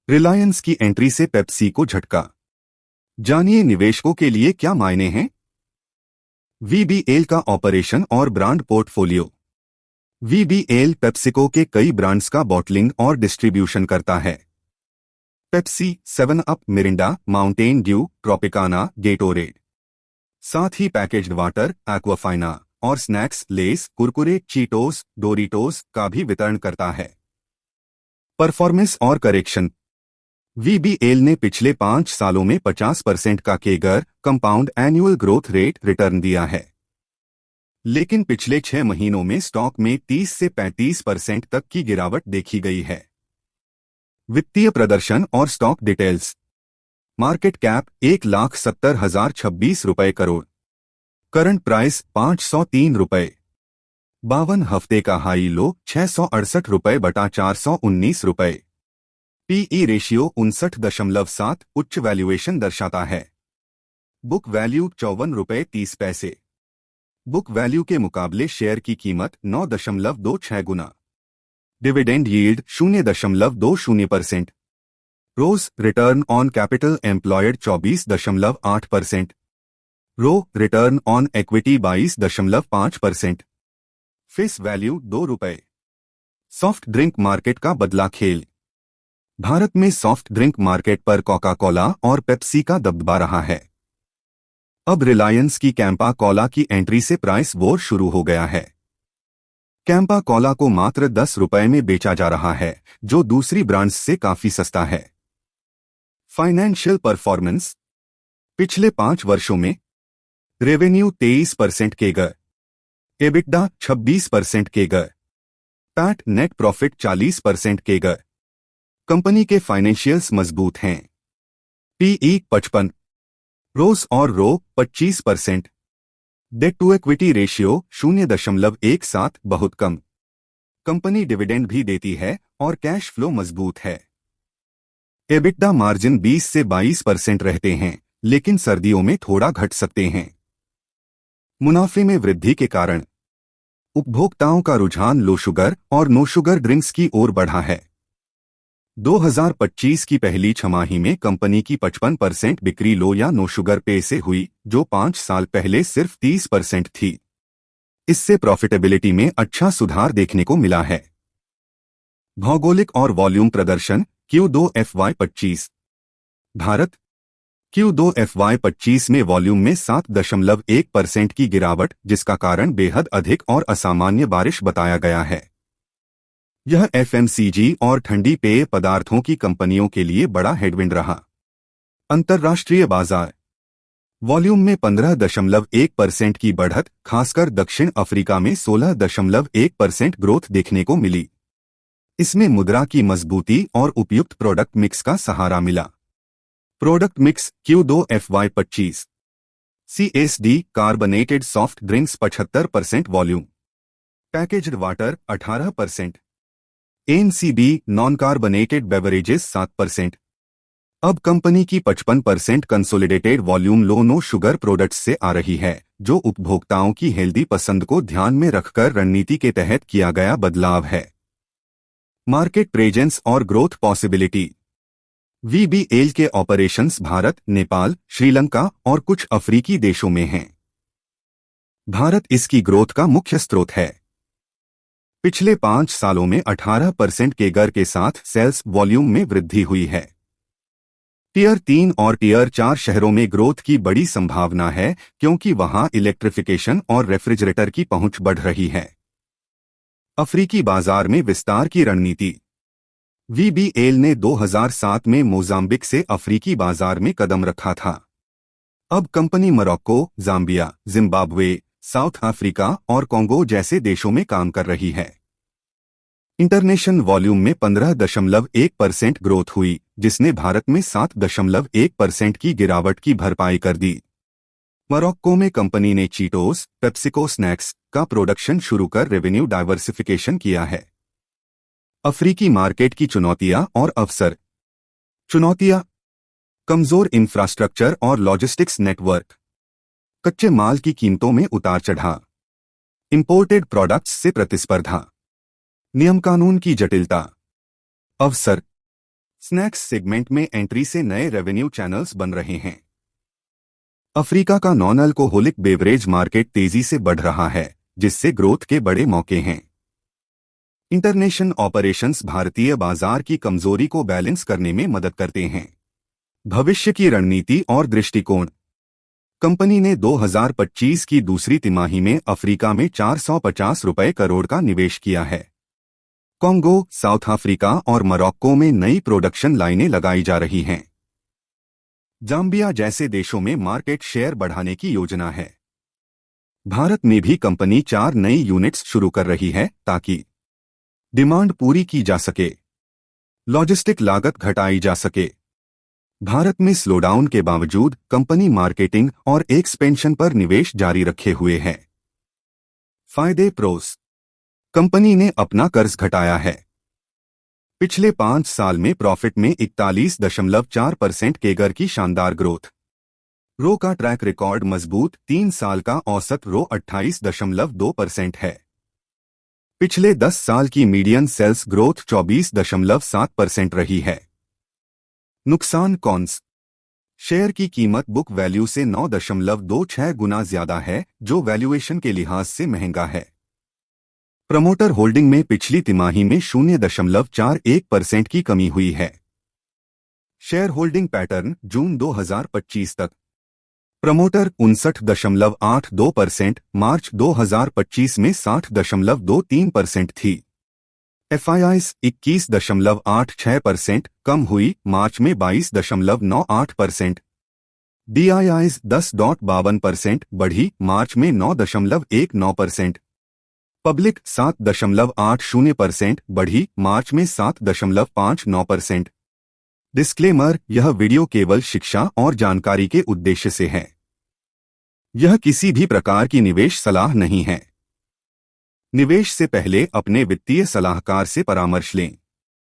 रिलायंस की एंट्री से पेप्सी को झटका। जानिए निवेशकों के लिए क्या मायने हैं। वीबीएल का ऑपरेशन और ब्रांड पोर्टफोलियो। वीबीएल पेप्सिको के कई ब्रांड्स का बॉटलिंग और डिस्ट्रीब्यूशन करता है। Pepsi, 7 up, Mirinda, Mountain Dew, Tropicana, Gatorade. साथ ही पैकेज्ड वाटर, एक्वाफाइना और snacks, less, Kurkure, Cheetos, Doritos का भी वितरण करता है। परफॉर्मेंस और करेक्शन। वीबीएल ने पिछले 5 सालों में 50% का CAGR compound annual growth rate return दिया है, लेकिन पिछले 6 महीनों में स्टॉक में 30 से 35% तक की गिरावट देखी गई है। वित्तीय प्रदर्शन और stock details. Market cap 1,70,026 crore. Current price 503 रुपये। 52 हफ्ते का हाई लो 668 रुपये बटा 419 रुपये। पीई रेशियो 59.7 उच्च वैल्यूएशन दर्शाता है। बुक वैल्यू 54 रुपये 30 पैसे। बुक वैल्यू के मुकाबले शेयर की कीमत 9.26 गुना। Dividend yield 0.20%। ROCE return on capital employed 24.8%। ROE return on equity 22.5%। Face value 2 रुपये। सॉफ्ट ड्रिंक मार्केट का बदला खेल। भारत में सॉफ्ट ड्रिंक मार्केट पर कोका कोला और पेप्सी का दबदबा रहा है। अब रिलायंस की कैंपा कोला की एंट्री से प्राइस वॉर शुरू हो गया है। कैंपा कोला को मात्र 10 रुपये में बेचा जा रहा है, जो दूसरी ब्रांड्स से काफी सस्ता है। Financial performance. पिछले 5 वर्षों में revenue 23% CAGR, EBITDA 26% CAGR, PAT net profit 40% CAGR. Company के फाइनेंशियल्स मजबूत हैं। पीई 55, रोस और ROE 25%। Debt to equity ratio 0.17, बहुत कम। कंपनी डिविडेंड भी देती है और कैश फ्लो मजबूत है। एबिटडा मार्जिन 20 से 22% रहते हैं, लेकिन सर्दियों में थोड़ा घट सकते हैं। मुनाफे में वृद्धि के कारण उपभोक्ताओं का रुझान लो शुगर और नो शुगर ड्रिंक्स की ओर बढ़ा है। 2025 की पहली छमाही में कंपनी की 55% बिक्री लो या नो शुगर पे से हुई, जो 5 साल पहले सिर्फ 30% थी। इससे प्रॉफिटेबिलिटी में अच्छा सुधार देखने को मिला है। भौगोलिक और वॉल्यूम प्रदर्शन। Q2 FY25। Bharat. Q2 FY25 में वॉल्यूम में 7.1% की गिरावट, जिसका कारण बेहद अधिक और असामान्य बारिश बताया गया है। यह एफएमसीजी और ठंडी पेय पदार्थों की कंपनियों के लिए बड़ा हेडविंड रहा। अंतर्राष्ट्रीय बाजार। वॉल्यूम में 15.1% की बढ़त, खासकर दक्षिण अफ्रीका में 16.1% ग्रोथ देखने को मिली। इसमें मुद्रा की मजबूती और उपयुक्त प्रोडक्ट मिक्स का सहारा मिला। Product mix. Q2 FY25। CSD carbonated soft drinks 75% volume. Packaged water 18%। NCB non carbonated beverages 7%। अब कंपनी की 55% consolidated volume low no sugar products से आ रही है, जो उपभोक्ताओं की हेल्दी पसंद को ध्यान में रखकर रणनीति के तहत किया गया बदलाव है। मार्केट प्रेजेंस और ग्रोथ पॉसिबिलिटी। वीबीएल के ऑपरेशंस भारत, नेपाल, श्रीलंका और कुछ अफ्रीकी देशों में हैं। भारत इसकी ग्रोथ का मुख्य स्रोत है। पिछले 5 सालों में 18% केगर के साथ सेल्स वॉल्यूम में वृद्धि हुई है। टियर 3 और टियर 4 शहरों में ग्रोथ की बड़ी संभावना है, क्योंकि वहां इलेक्ट्रिफिकेशन और रेफ्रिजरेटर की पहुंच बढ़ रही है। अफ्रीकी बाजार में विस्तार की रणनीति। वीबीएल ने 2007 में मोजाम्बिक से अफ्रीकी बाजार में कदम रखा था। अब company Morocco, Zambia, Zimbabwe, south Africa और कोंगो जैसे देशों में काम कर रही है। इंटरनेशनल वॉल्यूम में 15.1% ग्रोथ हुई, जिसने भारत में 7.1% की गिरावट की भरपाई कर दी। मोरक्को में कंपनी ने चीटोस, पेप्सिको स्नैक्स का प्रोडक्शन शुरू कर रेवेन्यू डाइवर्सिफिकेशन किया है। अफ्रीकी मार्केट की चुनौतियां और अवसर। चुनौतियां। कमजोर इंफ्रास्ट्रक्चर और लॉजिस्टिक्स नेटवर्क। कच्चे माल की कीमतों में उतार चढ़ाव। इंपोर्टेड प्रोडक्ट्स से प्रतिस्पर्धा। नियम कानून की जटिलता। अवसर। स्नैक्स सेगमेंट में एंट्री से नए रेवेन्यू चैनल्स बन रहे हैं। अफ्रीका का नॉन अल्कोहलिक बेवरेज मार्केट तेजी से बढ़ रहा है, जिससे ग्रोथ के बड़े मौके हैं। इंटरनेशनल ऑपरेशंस भारतीय बाजार की कमजोरी को बैलेंस करने में मदद करते हैं। भविष्य की रणनीति और दृष्टिकोण। कंपनी ने 2025 की दूसरी तिमाही में अफ्रीका में 450 रुपए करोड़ का निवेश किया है। कांगो, साउथ अफ्रीका और मोरक्को में नई प्रोडक्शन लाइनें लगाई जा रही हैं। जाम्बिया जैसे देशों में मार्केट शेयर बढ़ाने की योजना है। भारत में भी कंपनी 4 नई यूनिट्स शुरू कर रही है ताकि डिमांड पूरी की जा सके, लॉजिस्टिक लागत घटाई जा सके। भारत में स्लोडाउन के बावजूद कंपनी मार्केटिंग और एक्सपेंशन पर निवेश जारी रखे हुए है। फायदे प्रोस। कंपनी ने अपना कर्ज घटाया है। पिछले 5 साल में प्रॉफिट में 41.4% केगर की शानदार ग्रोथ। रो का ट्रैक रिकॉर्ड मजबूत, 3 साल का औसत रो 28.2% है। पिछले 10 साल की मीडियन सेल्स ग्रोथ 24.7% रही है। नुकसान कॉन्स। शेयर की कीमत बुक वैल्यू से 9.26 गुना ज्यादा है, जो वैल्यूएशन के लिहाज से महंगा है। प्रमोटर होल्डिंग में पिछली तिमाही में 0.41% की कमी हुई है। शेयर होल्डिंग पैटर्न जून 2025 तक। प्रमोटर 59.82%, मार्च 2025 में 60.23% थी। FIIs 21.86%, कम हुई, मार्च में 22.98%। DIIs 10.52%, बढ़ी, मार्च में 9.19%। पब्लिक 7.80%, बढ़ी, मार्च में 7.59%। डिस्क्लेमर: यह वीडियो केवल शिक्षा और जानकारी के उद्देश्य से है। यह किसी भी प्रकार की निवेश सलाह नहीं है। निवेश से पहले अपने वित्तीय सलाहकार से परामर्श लें।